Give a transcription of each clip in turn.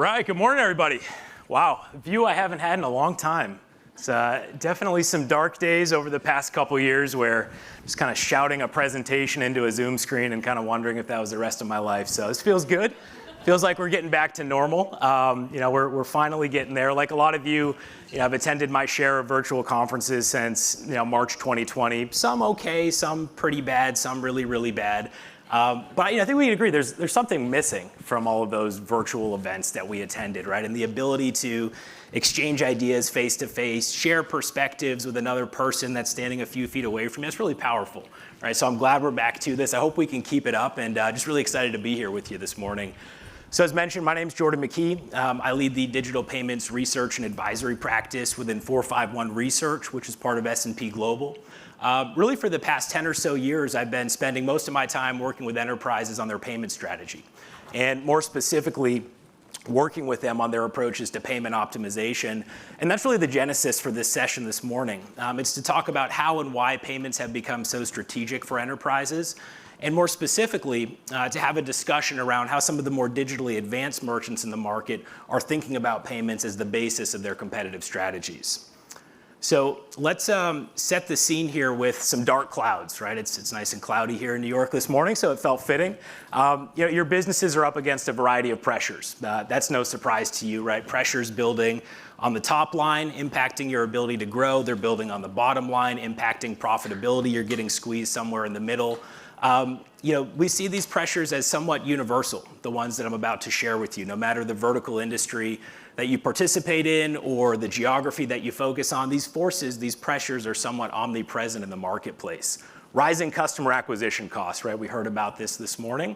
right, good morning, everybody. Wow, a view I haven't had in a long time. It's definitely some dark days over the past couple years where just kind of shouting a presentation into a Zoom screen and kind of wondering if that was the rest of my life. So this feels good. Feels like we're getting back to normal. We're finally getting there. Like a lot of you, I've attended my share of virtual conferences since March 2020. Some okay, some pretty bad, some really, really bad. But I think we can agree there's something missing from all of those virtual events that we attended, right? And the ability to exchange ideas face to face, share perspectives with another person that's standing a few feet away from you. It's really powerful, right? So I'm glad we're back to this. I hope we can keep it up, and just really excited to be here with you this morning. So as mentioned, my name is Jordan McKee. I lead the digital payments research and advisory practice within 451 Research, which is part of S&P Global. Really for the past 10 or so years, I've been spending most of my time working with enterprises on their payment strategy. And more specifically, working with them on their approaches to payment optimization. And that's really the genesis for this session this morning. It's to talk about how and why payments have become so strategic for enterprises. And more specifically, to have a discussion around how some of the more digitally advanced merchants in the market are thinking about payments as the basis of their competitive strategies. So let's set the scene here with some dark clouds, right? It's nice and cloudy here in New York this morning, so it felt fitting. Your businesses are up against a variety of pressures. That's no surprise to you, right? Pressures building on the top line, impacting your ability to grow. They're building on the bottom line, impacting profitability. You're getting squeezed somewhere in the middle. We see these pressures as somewhat universal, the ones that I'm about to share with you, no matter the vertical industry that you participate in or the geography that you focus on. These forces, these pressures are somewhat omnipresent in the marketplace. Rising customer acquisition costs, right? We heard about this morning.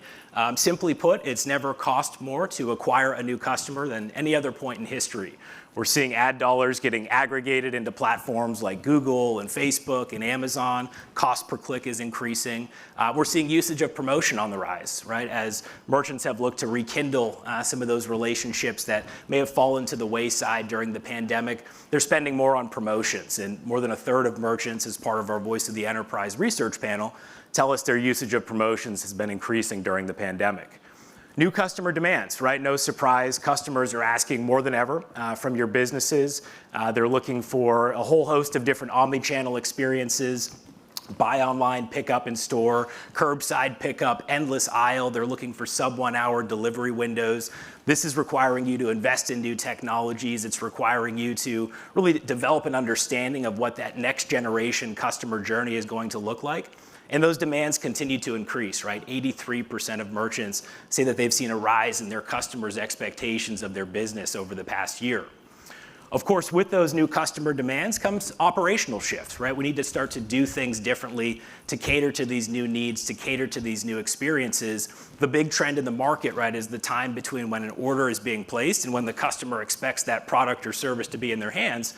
Simply put, it's never cost more to acquire a new customer than any other point in history. We're seeing ad dollars getting aggregated into platforms like Google and Facebook and Amazon. Cost per click is increasing. We're seeing usage of promotion on the rise, right? As merchants have looked to rekindle some of those relationships that may have fallen to the wayside during the pandemic. They're spending more on promotions, and more than a third of merchants, as part of our Voice of the Enterprise research panel, tell us their usage of promotions has been increasing during the pandemic. New customer demands, right? No surprise, customers are asking more than ever from your businesses. They're looking for a whole host of different omni-channel experiences, buy online, pick up in store, curbside pickup, endless aisle. They're looking for sub 1 hour delivery windows. This is requiring you to invest in new technologies. It's requiring you to really develop an understanding of what that next generation customer journey is going to look like. And those demands continue to increase, right? 83% of merchants say that they've seen a rise in their customers' expectations of their business over the past year. Of course, with those new customer demands comes operational shifts, right? We need to start to do things differently to cater to these new needs, to cater to these new experiences. The big trend in the market, right, is the time between when an order is being placed and when the customer expects that product or service to be in their hands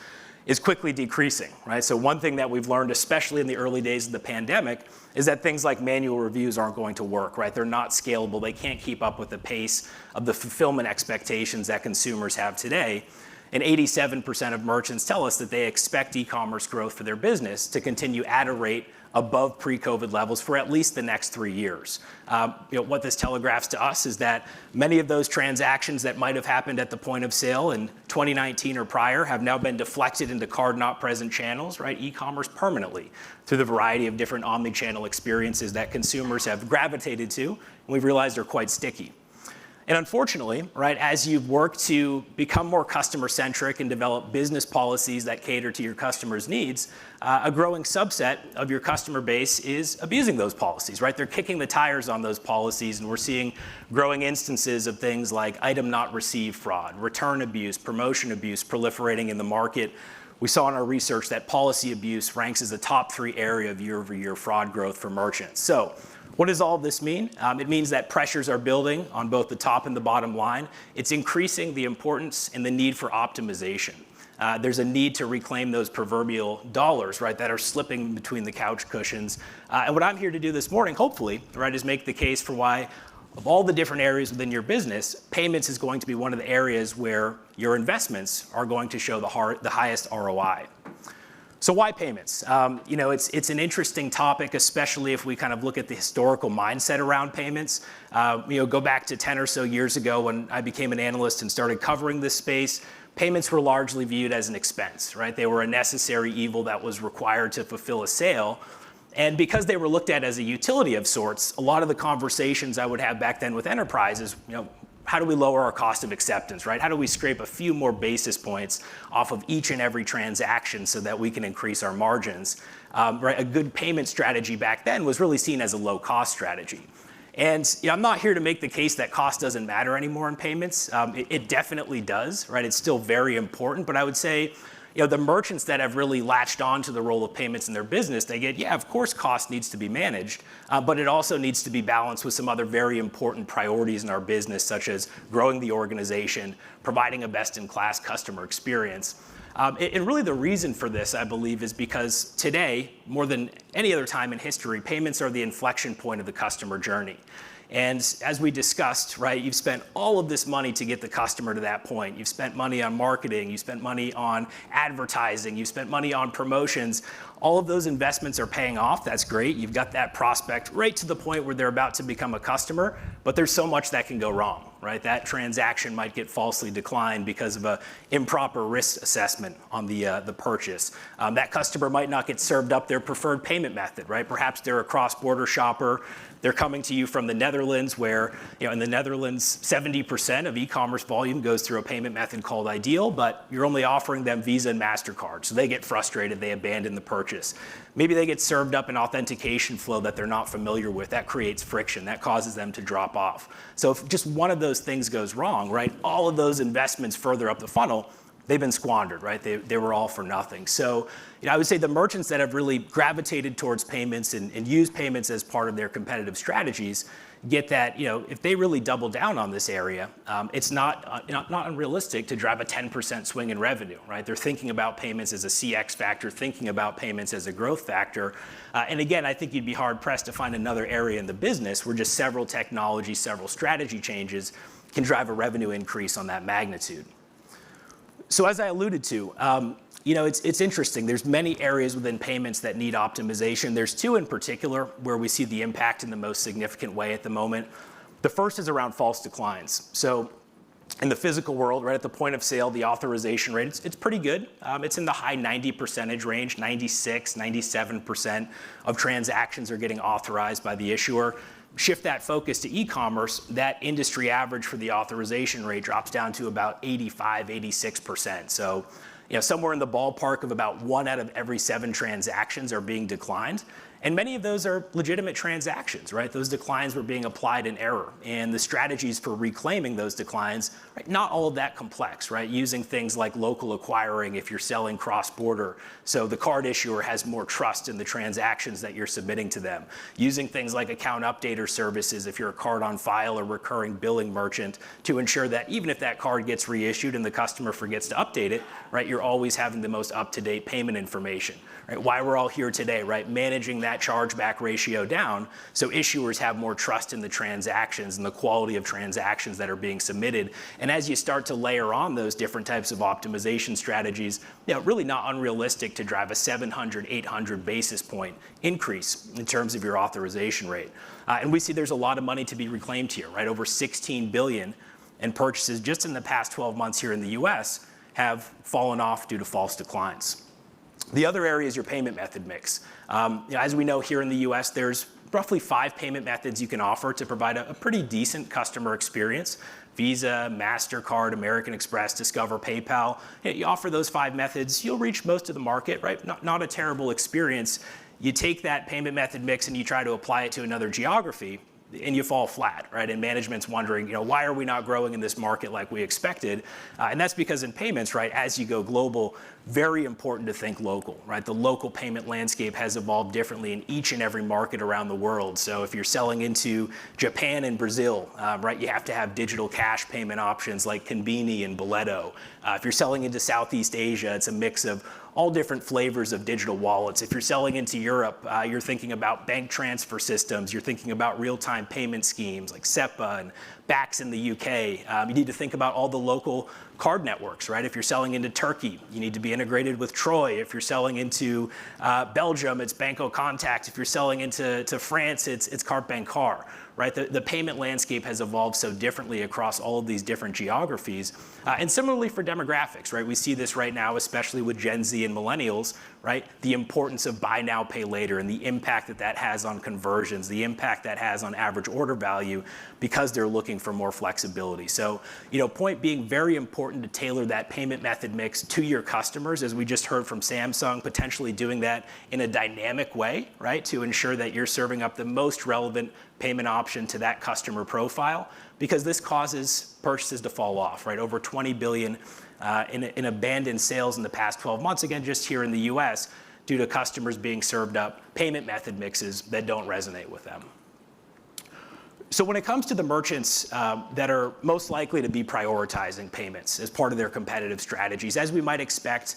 is quickly decreasing, right? So one thing that we've learned, especially in the early days of the pandemic, is that things like manual reviews aren't going to work, right? They're not scalable. They can't keep up with the pace of the fulfillment expectations that consumers have today. And 87% of merchants tell us that they expect e-commerce growth for their business to continue at a rate above pre-COVID levels for at least the next 3 years. What this telegraphs to us is that many of those transactions that might have happened at the point of sale in 2019 or prior have now been deflected into card-not-present channels, right? E-commerce permanently through the variety of different omni-channel experiences that consumers have gravitated to, and we've realized are quite sticky. And unfortunately, right, as you've worked to become more customer-centric and develop business policies that cater to your customers' needs, a growing subset of your customer base is abusing those policies, right? They're kicking the tires on those policies, and we're seeing growing instances of things like item not received fraud, return abuse, promotion abuse proliferating in the market. We saw in our research that policy abuse ranks as a top 3 area of year-over-year fraud growth for merchants. So what does all of this mean? It means that pressures are building on both the top and the bottom line. It's increasing the importance and the need for optimization. There's a need to reclaim those proverbial dollars, right, that are slipping between the couch cushions. And what I'm here to do this morning, hopefully, right, is make the case for why, of all the different areas within your business, payments is going to be one of the areas where your investments are going to show the highest ROI. So why payments? It's an interesting topic, especially if we kind of look at the historical mindset around payments. Go back to 10 or so years ago when I became an analyst and started covering this space. Payments were largely viewed as an expense, right? They were a necessary evil that was required to fulfill a sale. And because they were looked at as a utility of sorts, a lot of the conversations I would have back then with enterprises, how do we lower our cost of acceptance, right? How do we scrape a few more basis points off of each and every transaction so that we can increase our margins? Right? A good payment strategy back then was really seen as a low-cost strategy. And I'm not here to make the case that cost doesn't matter anymore in payments. It definitely does, right? It's still very important, but I would say the merchants that have really latched on to the role of payments in their business, they get, of course cost needs to be managed, but it also needs to be balanced with some other very important priorities in our business, such as growing the organization, providing a best-in-class customer experience. And really the reason for this, I believe, is because today, more than any other time in history, payments are the inflection point of the customer journey. And as we discussed, right, you've spent all of this money to get the customer to that point. You've spent money on marketing, you've spent money on advertising, you've spent money on promotions. All of those investments are paying off. That's great. You've got that prospect right to the point where they're about to become a customer, but there's so much that can go wrong, right? That transaction might get falsely declined because of an improper risk assessment on the purchase. That customer might not get served up their preferred payment method, right? Perhaps they're a cross-border shopper. They're coming to you from the Netherlands where, in the Netherlands, 70% of e-commerce volume goes through a payment method called Ideal, but you're only offering them Visa and MasterCard. So they get frustrated, they abandon the purchase. Maybe they get served up an authentication flow that they're not familiar with. That creates friction, that causes them to drop off. So if just one of those things goes wrong, right, all of those investments further up the funnel, they've been squandered, right? They were all for nothing. So I would say the merchants that have really gravitated towards payments and use payments as part of their competitive strategies get that, if they really double down on this area, it's not unrealistic to drive a 10% swing in revenue, right? They're thinking about payments as a CX factor, thinking about payments as a growth factor. And again, I think you'd be hard pressed to find another area in the business where just several technologies, several strategy changes can drive a revenue increase on that magnitude. So as I alluded to, it's interesting. There's many areas within payments that need optimization. There's two in particular where we see the impact in the most significant way at the moment. The first is around false declines. So in the physical world, right at the point of sale, the authorization rate, it's pretty good. It's in the high 90% range, 96, 97% of transactions are getting authorized by the issuer. Shift that focus to e-commerce, that industry average for the authorization rate drops down to about 85, 86%. So, somewhere in the ballpark of about 1 out of every 7 transactions are being declined. And many of those are legitimate transactions, right? Those declines were being applied in error. And the strategies for reclaiming those declines, right, not all of that complex, right? Using things like local acquiring if you're selling cross-border, so the card issuer has more trust in the transactions that you're submitting to them. Using things like account updater services if you're a card on file or recurring billing merchant to ensure that even if that card gets reissued and the customer forgets to update it, right, you're always having the most up-to-date payment information. Right? Why we're all here today, right? Managing that chargeback ratio down so issuers have more trust in the transactions and the quality of transactions that are being submitted. And as you start to layer on those different types of optimization strategies, really not unrealistic to drive a 700, 800 basis point increase in terms of your authorization rate. And we see there's a lot of money to be reclaimed here, right? Over 16 billion in purchases just in the past 12 months here in the US have fallen off due to false declines. The other area is your payment method mix. As we know here in the US, there's roughly 5 payment methods you can offer to provide a pretty decent customer experience. Visa, MasterCard, American Express, Discover, PayPal. You offer those 5 methods, you'll reach most of the market, right? Not a terrible experience. You take that payment method mix and you try to apply it to another geography, and you fall flat, right? And management's wondering, why are we not growing in this market like we expected? And that's because in payments, right, as you go global, very important to think local, right? The local payment landscape has evolved differently in each and every market around the world. So if you're selling into Japan and Brazil, right, you have to have digital cash payment options like Conbini and Boleto. If you're selling into Southeast Asia, it's a mix of all different flavors of digital wallets. If you're selling into Europe, you're thinking about bank transfer systems, you're thinking about real-time payment schemes like SEPA and Bax in the UK. You need to think about all the local card networks, right? If you're selling into Turkey, you need to be integrated with Troy. If you're selling into Belgium, it's Banco Contact. If you're selling into France, it's Carte Bancaire, right? The payment landscape has evolved so differently across all of these different geographies. And similarly for demographics, right? We see this right now, especially with Gen Z and millennials, right? The importance of buy now, pay later, and the impact that that has on conversions, the impact that has on average order value, because they're looking for more flexibility. So, point being, very important to tailor that payment method mix to your customers, as we just heard from Samsung, potentially doing that in a dynamic way, right? To ensure that you're serving up the most relevant payment option to that customer profile, because this causes purchases to fall off, right? Over 20 billion in abandoned sales in the past 12 months, again, just here in the US, due to customers being served up payment method mixes that don't resonate with them. So when it comes to the merchants that are most likely to be prioritizing payments as part of their competitive strategies, as we might expect,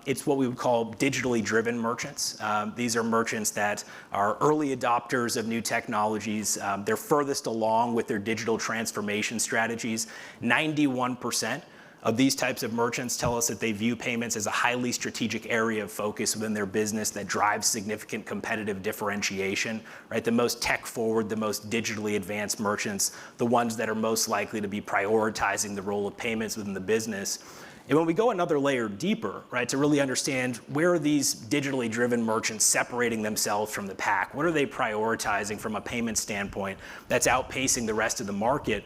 it's what we would call digitally driven merchants. These are merchants that are early adopters of new technologies. They're furthest along with their digital transformation strategies. 91% of these types of merchants tell us that they view payments as a highly strategic area of focus within their business that drives significant competitive differentiation, right? The most tech forward, the most digitally advanced merchants, the ones that are most likely to be prioritizing the role of payments within the business. And when we go another layer deeper, right, to really understand where are these digitally driven merchants separating themselves from the pack, what are they prioritizing from a payment standpoint that's outpacing the rest of the market,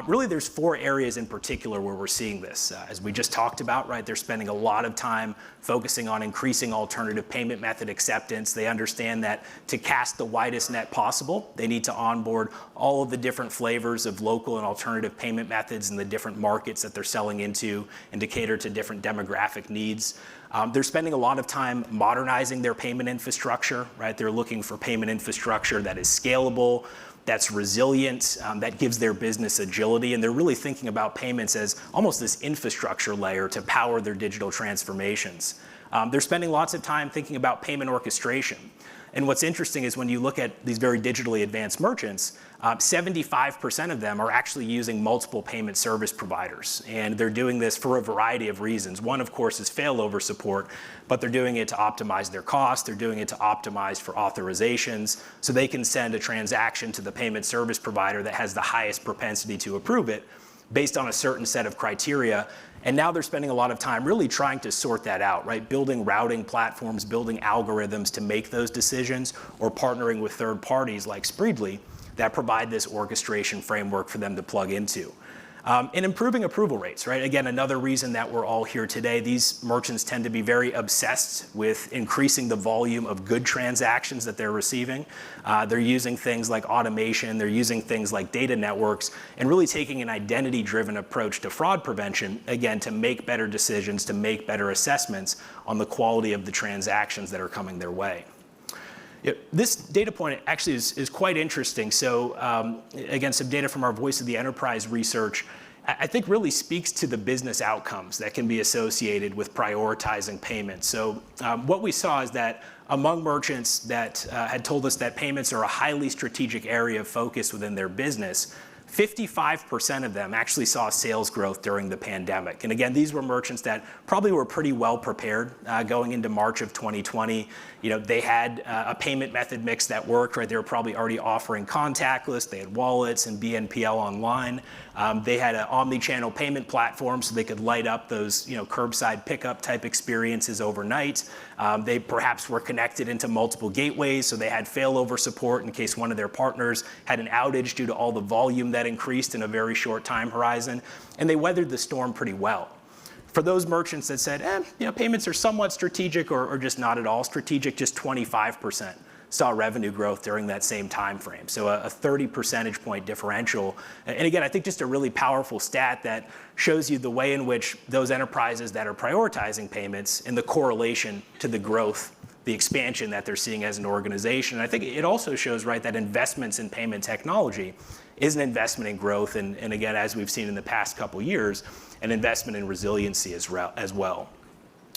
really there's 4 areas in particular where we're seeing this. As we just talked about, right, they're spending a lot of time focusing on increasing alternative payment method acceptance. They understand that to cast the widest net possible, they need to onboard all of the different flavors of local and alternative payment methods in the different markets that they're selling into and to cater to different demographic needs. They're spending a lot of time modernizing their payment infrastructure, right? They're looking for payment infrastructure that is scalable, that's resilient, that gives their business agility, and they're really thinking about payments as almost this infrastructure layer to power their digital transformations. They're spending lots of time thinking about payment orchestration. And what's interesting is when you look at these very digitally advanced merchants, 75% of them are actually using multiple payment service providers. And they're doing this for a variety of reasons. One, of course, is failover support, but they're doing it to optimize their costs. They're doing it to optimize for authorizations, so they can send a transaction to the payment service provider that has the highest propensity to approve it based on a certain set of criteria. And now they're spending a lot of time really trying to sort that out, right? Building routing platforms, building algorithms to make those decisions, or partnering with third parties like Spreedly that provide this orchestration framework for them to plug into. And improving approval rates, right? Again, another reason that we're all here today. These merchants tend to be very obsessed with increasing the volume of good transactions that they're receiving. They're using things like automation, they're using things like data networks, and really taking an identity-driven approach to fraud prevention, again, to make better decisions, to make better assessments on the quality of the transactions that are coming their way. This data point actually is quite interesting. So again, some data from our Voice of the Enterprise research, I think really speaks to the business outcomes that can be associated with prioritizing payments. So what we saw is that among merchants that had told us that payments are a highly strategic area of focus within their business, 55% of them actually saw sales growth during the pandemic. And again, these were merchants that probably were pretty well prepared going into March of 2020. They had a payment method mix that worked, right? They were probably already offering contactless, they had wallets and BNPL online. They had an omni-channel payment platform so they could light up those curbside pickup type experiences overnight. They perhaps were connected into multiple gateways, so they had failover support in case one of their partners had an outage due to all the volume that increased in a very short time horizon, and they weathered the storm pretty well. For those merchants that said, payments are somewhat strategic or just not at all strategic, just 25% saw revenue growth during that same time frame. So a 30 percentage point differential. And again, I think just a really powerful stat that shows you the way in which those enterprises that are prioritizing payments and the correlation to the growth, the expansion that they're seeing as an organization. And I think it also shows, right, that investments in payment technology is an investment in growth, and again, as we've seen in the past couple years, an investment in resiliency as well.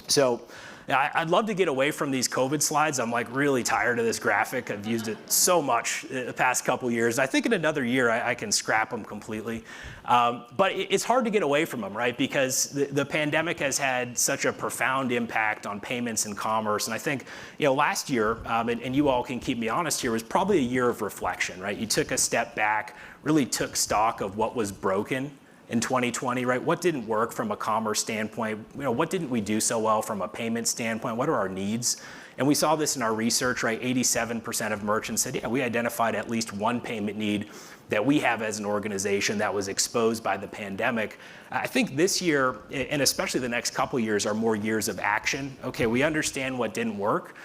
So I'd love to get away from these COVID slides. I'm like really tired of this graphic. I've used it so much the past couple years. I think in another year I can scrap them completely. But it's hard to get away from them, right? Because the pandemic has had such a profound impact on payments and commerce. And I think, last year, and you all can keep me honest here, was probably a year of reflection, right? You took a step back, really took stock of what was broken in 2020, right? What didn't work from a commerce standpoint? What didn't we do so well from a payment standpoint? What are our needs? And we saw this in our research, right? 87% of merchants said, yeah, we identified at least one payment need that we have as an organization that was exposed by the pandemic. I think this year, and especially the next couple years, are more years of action. Okay, we understand what didn't work.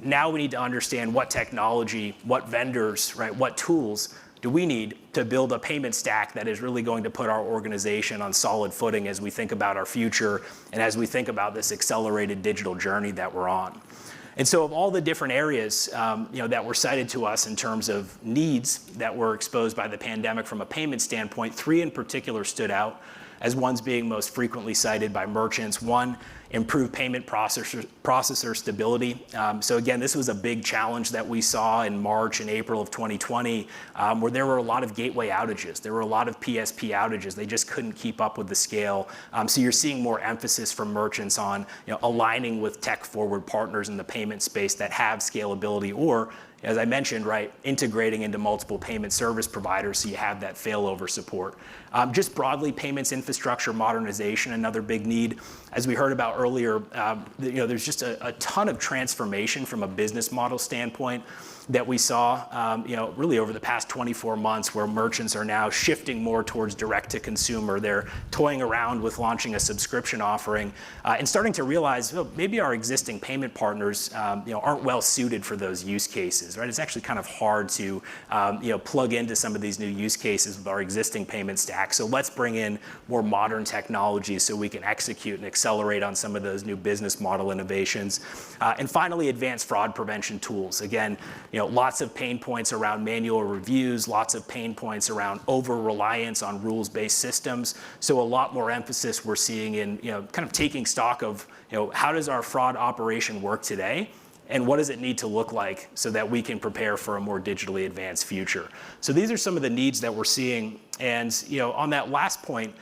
Now we need to understand what technology, what vendors, right? What tools do we need to build a payment stack that is really going to put our organization on solid footing as we think about our future and as we think about this accelerated digital journey that we're on. And so of all the different areas that were cited to us in terms of needs that were exposed by the pandemic from a payment standpoint, 3 in particular stood out as ones being most frequently cited by merchants. One, improved payment processor stability. So again, this was a big challenge that we saw in March and April of 2020, where there were a lot of gateway outages. There were a lot of PSP outages. They just couldn't keep up with the scale. So you're seeing more emphasis from merchants on aligning with tech-forward partners in the payment space that have scalability, or as I mentioned, right, integrating into multiple payment service providers so you have that failover support. Just broadly, payments infrastructure modernization, another big need. As we heard about earlier, there's just a ton of transformation from a business model standpoint that we saw, really over the past 24 months, where merchants are now shifting more towards direct to consumer. They're toying around with launching a subscription offering and starting to realize, maybe our existing payment partners, aren't well suited for those use cases, right? It's actually kind of hard to, plug into some of these new use cases with our existing payment stack. So let's bring in more modern technologies so we can execute and accelerate on some of those new business model innovations. And finally, advanced fraud prevention tools. Again, lots of pain points around manual reviews, lots of pain points around over-reliance on rules-based systems. So a lot more emphasis we're seeing in, kind of taking stock of, how does our fraud operation work today? And what does it need to look like so that we can prepare for a more digitally advanced future? So these are some of the needs that we're seeing. And on that last point,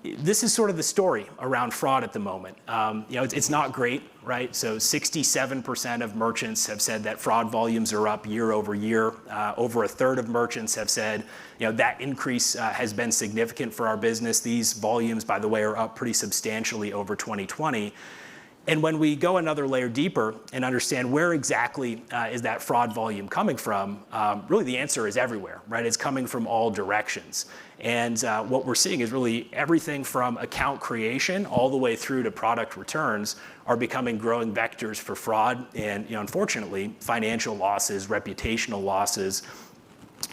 this is sort of the story around fraud at the moment. It's not great, right? So 67% of merchants have said that fraud volumes are up year over year. Over a third of merchants have said, that increase has been significant for our business. These volumes, by the way, are up pretty substantially over 2020. And when we go another layer deeper and understand where exactly is that fraud volume coming from, really the answer is everywhere, right? It's coming from all directions. And what we're seeing is really everything from account creation all the way through to product returns are becoming growing vectors for fraud and, unfortunately, financial losses, reputational losses.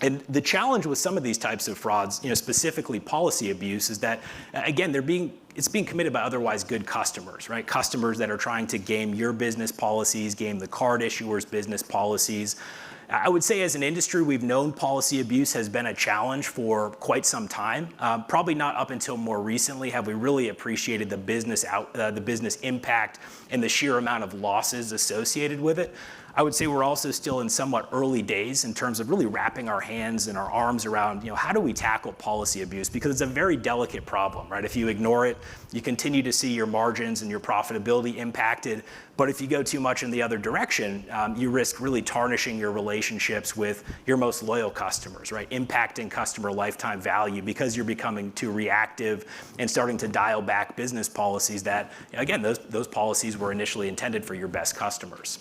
And the challenge with some of these types of frauds, specifically policy abuse, is that, again, it's being committed by otherwise good customers, right? Customers that are trying to game your business policies, game the card issuer's business policies. I would say as an industry, we've known policy abuse has been a challenge for quite some time. Probably not up until more recently have we really appreciated the business impact and the sheer amount of losses associated with it. I would say we're also still in somewhat early days in terms of really wrapping our hands and our arms around, how do we tackle policy abuse? Because it's a very delicate problem, right? If you ignore it, you continue to see your margins and your profitability impacted. But if you go too much in the other direction, you risk really tarnishing your relationships with your most loyal customers, right? Impacting customer lifetime value because you're becoming too reactive and starting to dial back business policies that, again, those policies were initially intended for your best customers.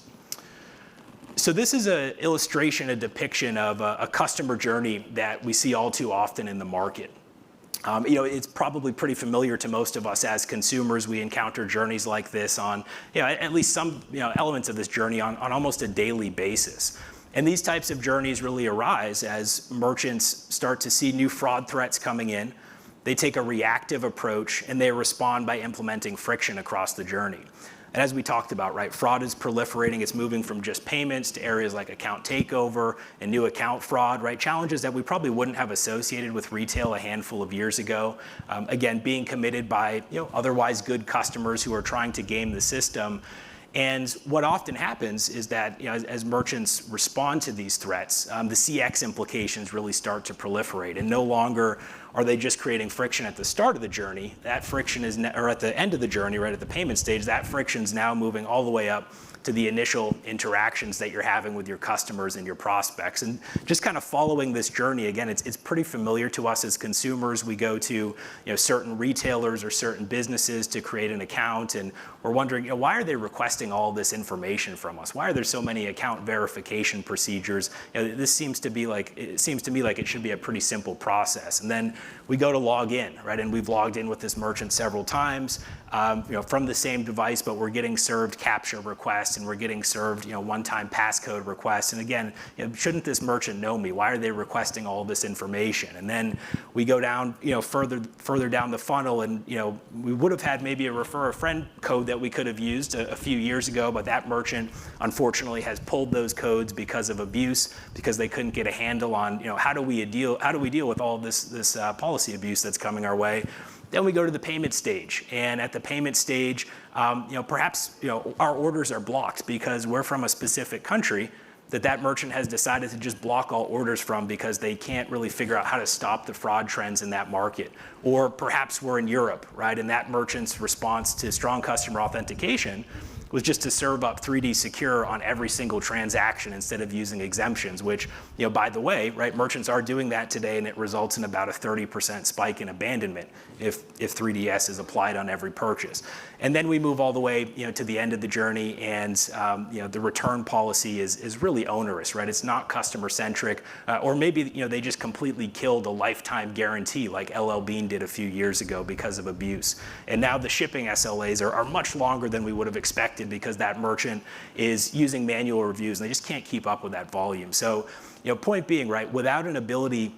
So this is an illustration, a depiction of a customer journey that we see all too often in the market. It's probably pretty familiar to most of us as consumers. We encounter journeys like this on, at least some elements of this journey on almost a daily basis. And these types of journeys really arise as merchants start to see new fraud threats coming in. They take a reactive approach and they respond by implementing friction across the journey. And as we talked about, right, fraud is proliferating. It's moving from just payments to areas like account takeover and new account fraud, right? Challenges that we probably wouldn't have associated with retail a handful of years ago. Again, being committed by otherwise good customers who are trying to game the system. And what often happens is that as merchants respond to these threats, the CX implications really start to proliferate. And no longer are they just creating friction at the start of the journey. That friction is, or at the end of the journey, right at the payment stage, that friction is now moving all the way up to the initial interactions that you're having with your customers and your prospects. And just kind of following this journey, again, it's pretty familiar to us as consumers. We go to certain retailers or certain businesses to create an account, and we're wondering, why are they requesting all this information from us? Why are there so many account verification procedures? This seems to be like, it seems to me like it should be a pretty simple process. And then we go to log in, right? And we've logged in with this merchant several times, from the same device, but we're getting served CAPTCHA requests, and we're getting served one-time passcode requests. And again, shouldn't this merchant know me? Why are they requesting all this information? And then we go down, further down the funnel, and we would have had maybe a refer a friend code that we could have used a few years ago, but that merchant unfortunately has pulled those codes because of abuse, because they couldn't get a handle on how do we deal with all of this policy abuse that's coming our way. Then we go to the payment stage, and at the payment stage, perhaps our orders are blocked because we're from a specific country that merchant has decided to just block all orders from because they can't really figure out how to stop the fraud trends in that market. Or perhaps we're in Europe, right? And that merchant's response to strong customer authentication was just to serve up 3D Secure on every single transaction instead of using exemptions, which, by the way, right, merchants are doing that today, and it results in about a 30% spike in abandonment if 3DS is applied on every purchase. And then we move all the way, to the end of the journey, and the return policy is really onerous, right? It's not customer centric, or maybe they just completely killed a lifetime guarantee like LL Bean did a few years ago because of abuse. And now the shipping SLAs are much longer than we would have expected, because that merchant is using manual reviews and they just can't keep up with that volume. So, point being, right, without an ability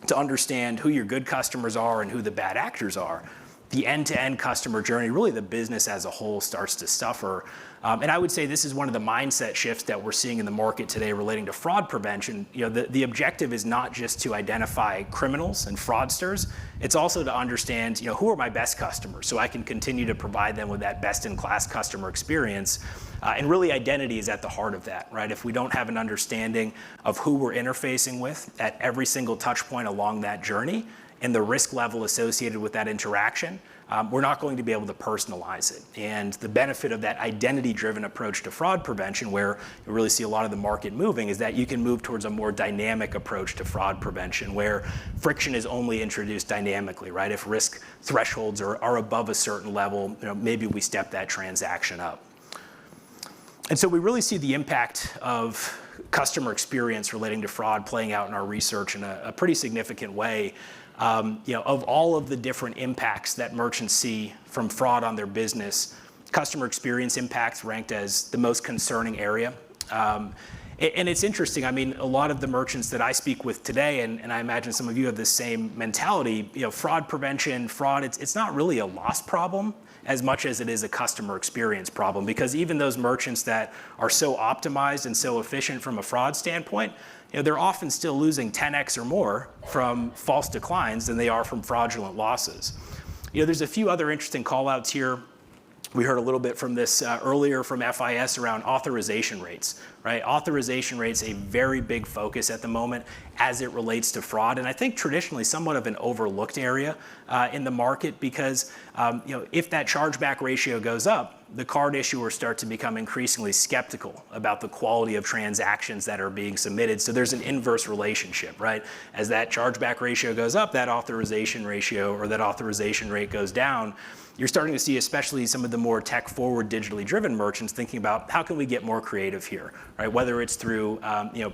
to understand who your good customers are and who the bad actors are, the end-to-end customer journey, really the business as a whole, starts to suffer. And I would say this is one of the mindset shifts that we're seeing in the market today relating to fraud prevention. The objective is not just to identify criminals and fraudsters. It's also to understand, who are my best customers, so I can continue to provide them with that best-in-class customer experience. And really, identity is at the heart of that, right? If we don't have an understanding of who we're interfacing with at every single touch point along that journey, and the risk level associated with that interaction, we're not going to be able to personalize it. And the benefit of that identity-driven approach to fraud prevention, where you really see a lot of the market moving, is that you can move towards a more dynamic approach to fraud prevention, where friction is only introduced dynamically, right? If risk thresholds are above a certain level, maybe we step that transaction up. And so we really see the impact of customer experience relating to fraud playing out in our research in a pretty significant way. Of all of the different impacts that merchants see from fraud on their business, customer experience impacts ranked as the most concerning area. And it's interesting, I mean, a lot of the merchants that I speak with today, and I imagine some of you have the same mentality, fraud prevention, it's not really a loss problem as much as it is a customer experience problem, because even those merchants that are so optimized and so efficient from a fraud standpoint, they're often still losing 10x or more from false declines than they are from fraudulent losses. There's a few other interesting call-outs here. We heard a little bit from this earlier from FIS around authorization rates, right? Authorization rates, a very big focus at the moment as it relates to fraud, and I think traditionally somewhat of an overlooked area in the market, because if that chargeback ratio goes up, the card issuers start to become increasingly skeptical about the quality of transactions that are being submitted. So there's an inverse relationship, right? As that chargeback ratio goes up, that authorization ratio or that authorization rate goes down. You're starting to see, especially some of the more tech-forward, digitally driven merchants, thinking about how can we get more creative here, right? Whether it's through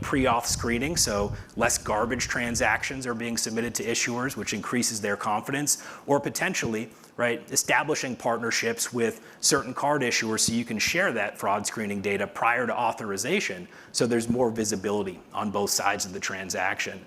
pre-auth screening, so less garbage transactions are being submitted to issuers, which increases their confidence, or potentially, right, establishing partnerships with certain card issuers so you can share that fraud screening data prior to authorization, so there's more visibility on both sides of the transaction.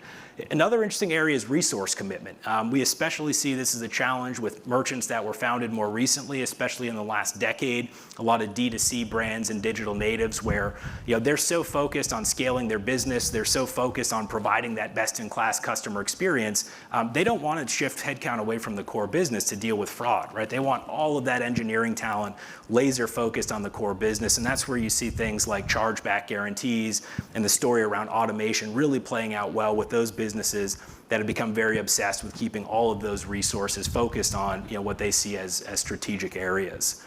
Another interesting area is resource commitment. We especially see this as a challenge with merchants that were founded more recently, especially in the last decade. A lot of D2C brands and digital natives where they're so focused on scaling their business, they're so focused on providing that best-in-class customer experience, they don't want to shift headcount away from the core business to deal with fraud, right? They want all of that engineering talent laser focused on the core business, and that's where you see things like chargeback guarantees and the story around automation really playing out well with those businesses that have become very obsessed with keeping all of those resources focused on what they see as strategic areas.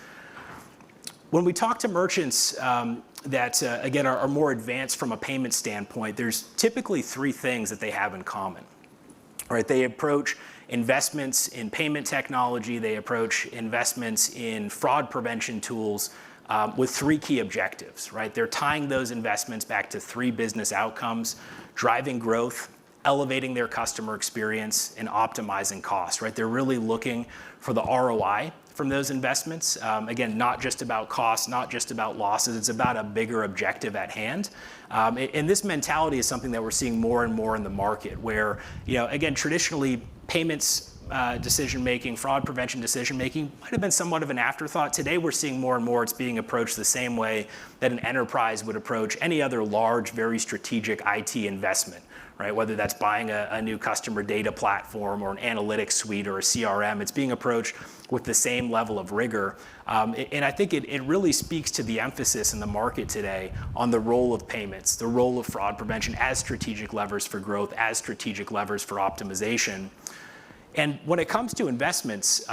When we talk to merchants that, again, are more advanced from a payment standpoint, there's typically three things that they have in common. Right? They approach investments in payment technology, they approach investments in fraud prevention tools with three key objectives. Right? They're tying those investments back to three business outcomes: driving growth, elevating their customer experience, and optimizing costs. Right? They're really looking for the ROI from those investments. Again, not just about costs, not just about losses, it's about a bigger objective at hand. And this mentality is something that we're seeing more and more in the market where, again, traditionally payments decision-making, fraud prevention decision-making might have been somewhat of an afterthought. Today we're seeing more and more it's being approached the same way that an enterprise would approach any other large, very strategic IT investment. Right? Whether that's buying a new customer data platform or an analytics suite or a CRM, it's being approached with the same level of rigor. And I think it really speaks to the emphasis in the market today on the role of payments, the role of fraud prevention as strategic levers for growth, as strategic levers for optimization. And when it comes to investments,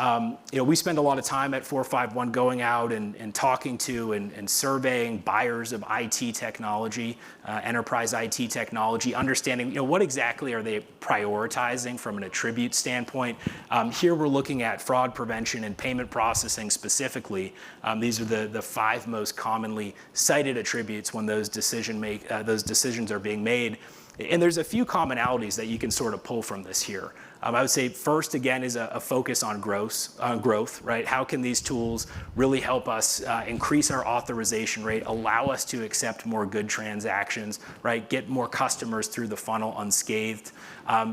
we spend a lot of time at 451 going out and talking to and surveying buyers of IT technology, enterprise IT technology, understanding what exactly are they prioritizing from an attribute standpoint. Here we're looking at fraud prevention and payment processing specifically. These are the five most commonly cited attributes when those decisions are being made. And there's a few commonalities that you can sort of pull from this here. I would say first, again, is a focus on growth, right? How can these tools really help us increase our authorization rate, allow us to accept more good transactions, right? Get more customers through the funnel unscathed.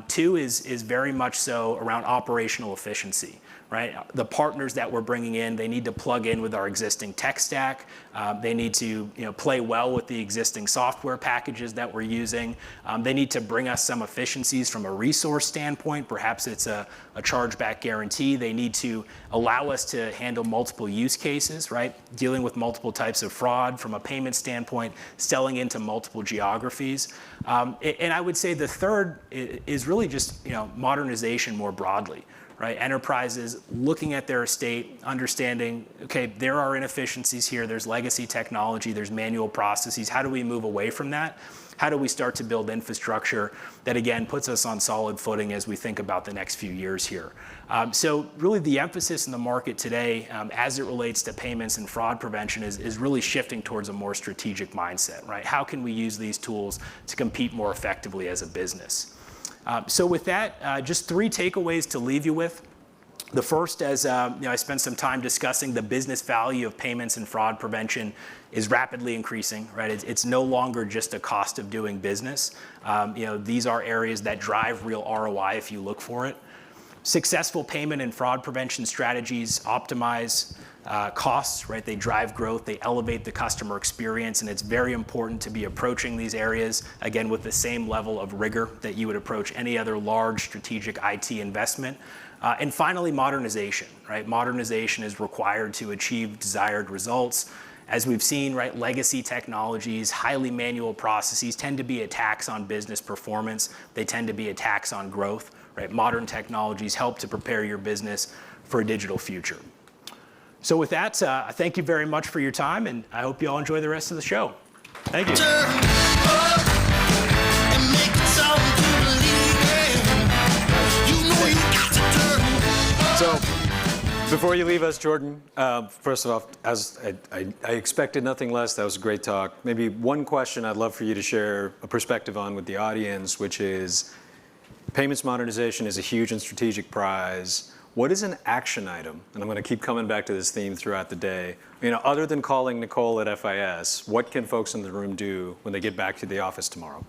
Two is very much so around operational efficiency. Right? The partners that we're bringing in, they need to plug in with our existing tech stack. They need to play well with the existing software packages that we're using. They need to bring us some efficiencies from a resource standpoint. Perhaps it's a chargeback guarantee. They need to allow us to handle multiple use cases, right? Dealing with multiple types of fraud from a payment standpoint, selling into multiple geographies. And I would say the third is really just modernization more broadly. Right? Enterprises looking at their estate, understanding, okay, there are inefficiencies here, there's legacy technology, there's manual processes. How do we move away from that? How do we start to build infrastructure that, again, puts us on solid footing as we think about the next few years here? So really the emphasis in the market today as it relates to payments and fraud prevention is really shifting towards a more strategic mindset, right? How can we use these tools to compete more effectively as a business? So with that, just three takeaways to leave you with. The first, as I spent some time discussing, the business value of payments and fraud prevention is rapidly increasing. Right? It's no longer just a cost of doing business. These are areas that drive real ROI if you look for it. Successful payment and fraud prevention strategies optimize costs, right? They drive growth, they elevate the customer experience, and it's very important to be approaching these areas, again, with the same level of rigor that you would approach any other large strategic IT investment. And finally, modernization, right? Modernization is required to achieve desired results. As we've seen, right, legacy technologies, highly manual processes tend to be a tax on business performance. They tend to be a tax on growth, right? Modern technologies help to prepare your business for a digital future. So with that, thank you very much for your time, and I hope you all enjoy the rest of the show. Thank you. So, before you leave us, Jordan, first off, as I expected nothing less. That was a great talk. Maybe one question I'd love for you to share a perspective on with the audience, which is payments modernization is a huge and strategic prize. What is an action item? And I'm going to keep coming back to this theme throughout the day. Other than calling Nicole at FIS, what can folks in the room do when they get back to the office tomorrow?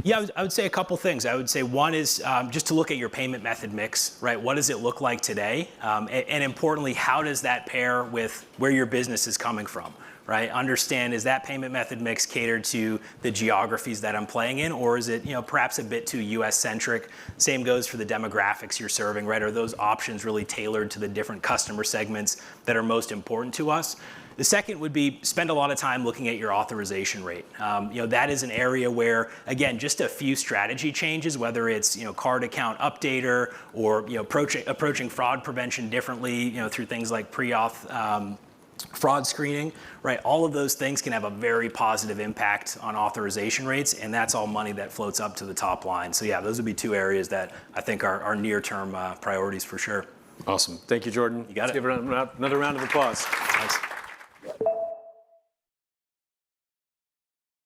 Yeah, I would say a couple things. I would say one is just to look at your payment method mix, right? What does it look like today? And importantly, how does that pair with where your business is coming from, right? Understand, is that payment method mix catered to the geographies that I'm playing in, or is it, perhaps a bit too US centric? Same goes for the demographics you're serving, right? Are those options really tailored to the different customer segments that are most important to us? The second would be spend a lot of time looking at your authorization rate. That is an area where, again, just a few strategy changes, whether it's card account updater or approaching fraud prevention differently, through things like pre-auth fraud screening, right? All of those things can have a very positive impact on authorization rates, and that's all money that floats up to the top line. So yeah, those would be two areas that I think are near-term priorities for sure. Awesome. Thank you, Jordan. You got Let's it. give it another round of applause. Thanks.